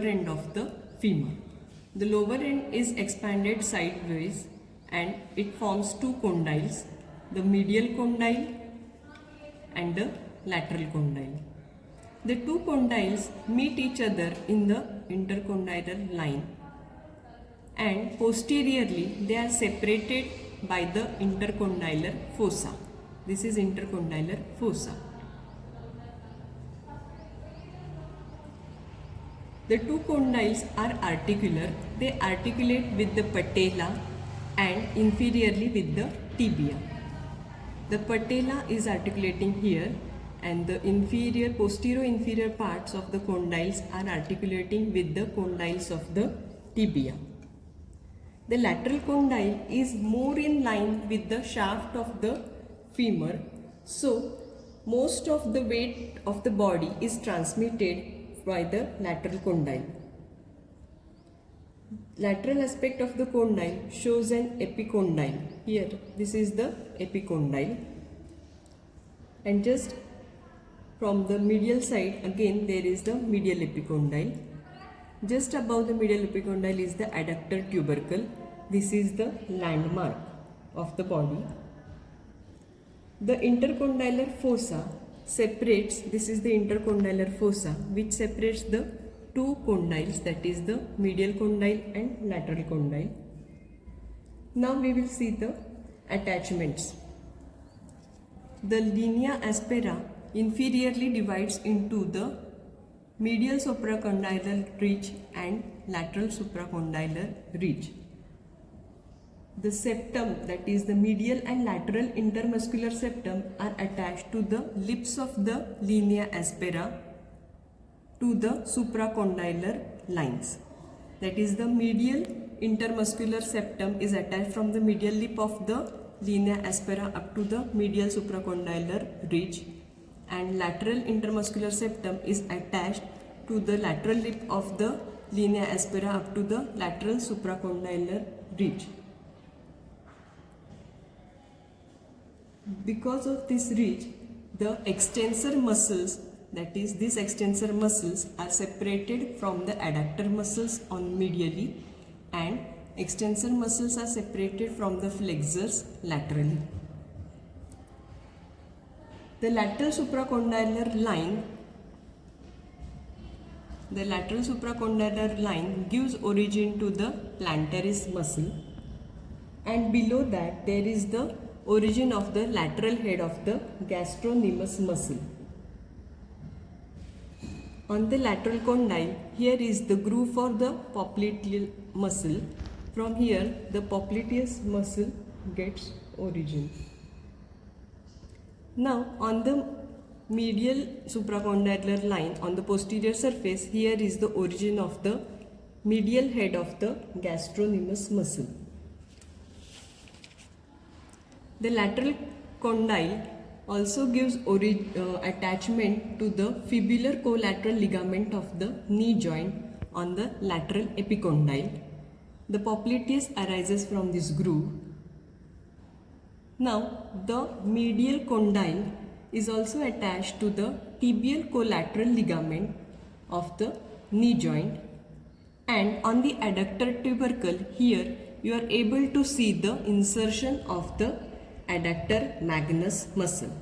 end of the femur. The lower end is expanded sideways and it forms two condyles, the medial condyle and the lateral condyle. The two condyles meet each other in the intercondylar line and posteriorly they are separated by the intercondylar fossa. This is intercondylar fossa. The two condyles are articular. They articulate with the patella and inferiorly with the tibia. The patella is articulating here and the posterior inferior parts of the condyles are articulating with the condyles of the tibia. The lateral condyle is more in line with the shaft of the femur, so most of the weight of the body is transmitted by the lateral condyle. Lateral aspect of the condyle shows an epicondyle. Here, this is the epicondyle. And just from the medial side, again there is the medial epicondyle. Just above the medial epicondyle is the adductor tubercle. This is the landmark of the body. The intercondylar fossa separates, this is the intercondylar fossa which separates the two condyles, that is the medial condyle and lateral condyle. Now we will see the attachments. The linea aspera inferiorly divides into the medial supracondylar ridge and lateral supracondylar ridge. The septum, that is the medial and lateral intermuscular septum, are attached to the lips of the linea aspera to the supracondylar lines. That is the medial intermuscular septum is attached from the medial lip of the linea aspera up to the medial supracondylar ridge, and lateral intermuscular septum is attached to the lateral lip of the linea aspera up to the lateral supracondylar ridge. Because of this ridge, the extensor muscles, that is these extensor muscles, are separated from the adductor muscles on medially, and extensor muscles are separated from the flexors laterally. The lateral supracondylar line gives origin to the plantaris muscle, and below that there is the origin of the lateral head of the gastrocnemius muscle. On the lateral condyle, here is the groove for the popliteal muscle. From here, the popliteus muscle gets origin. Now, on the medial supracondylar line on the posterior surface, here is the origin of the medial head of the gastrocnemius muscle. The lateral condyle also gives attachment to the fibular collateral ligament of the knee joint on the lateral epicondyle. The popliteus arises from this groove. Now, the medial condyle is also attached to the tibial collateral ligament of the knee joint, and on the adductor tubercle, here you are able to see the insertion of the adductor magnus muscle.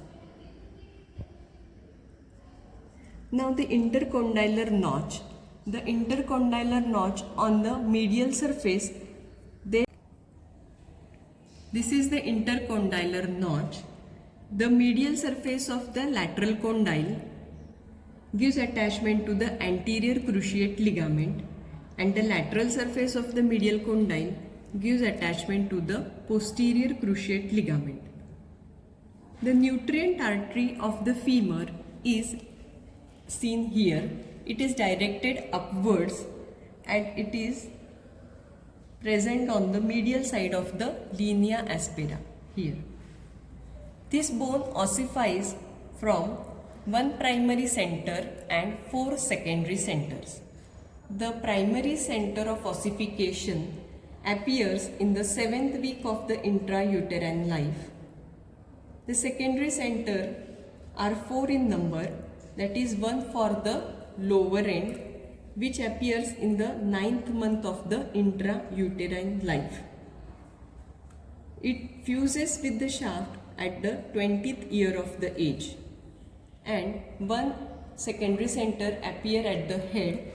Now the intercondylar notch. The intercondylar notch on the medial surface, this is the intercondylar notch. The medial surface of the lateral condyle gives attachment to the anterior cruciate ligament, and the lateral surface of the medial condyle gives attachment to the posterior cruciate ligament. The nutrient artery of the femur is seen here. It is directed upwards and it is present on the medial side of the linea aspera here. This bone ossifies from one primary center and four secondary centers. The primary center of ossification appears in the 7th week of the intrauterine life. The secondary center are 4 in number, that is one for the lower end which appears in the 9th month of the intrauterine life. It fuses with the shaft at the 20th year of the age, and one secondary center appear at the head.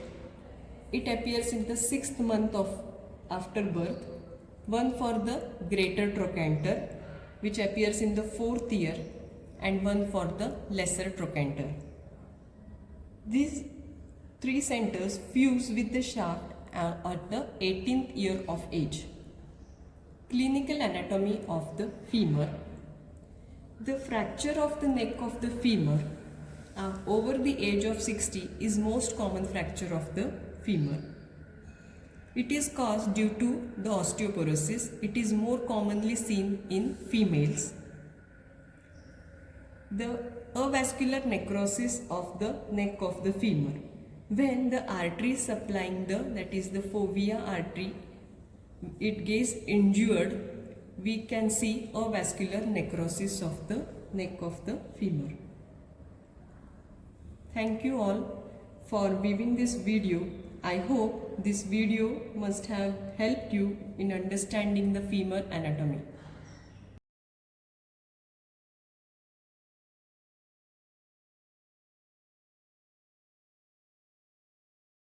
It appears in the 6th month of after birth, one for the greater trochanter which appears in the 4th year, and one for the lesser trochanter. These three centers fuse with the shaft at the 18th year of age. Clinical anatomy of the femur. The fracture of the neck of the femur over the age of 60 is most common fracture of the femur. It is caused due to the osteoporosis. It is more commonly seen in females. The avascular necrosis of the neck of the femur. When the artery supplying that is the fovea artery, it gets injured, we can see avascular necrosis of the neck of the femur. Thank you all for viewing this video. I hope this video must have helped you in understanding the femur anatomy.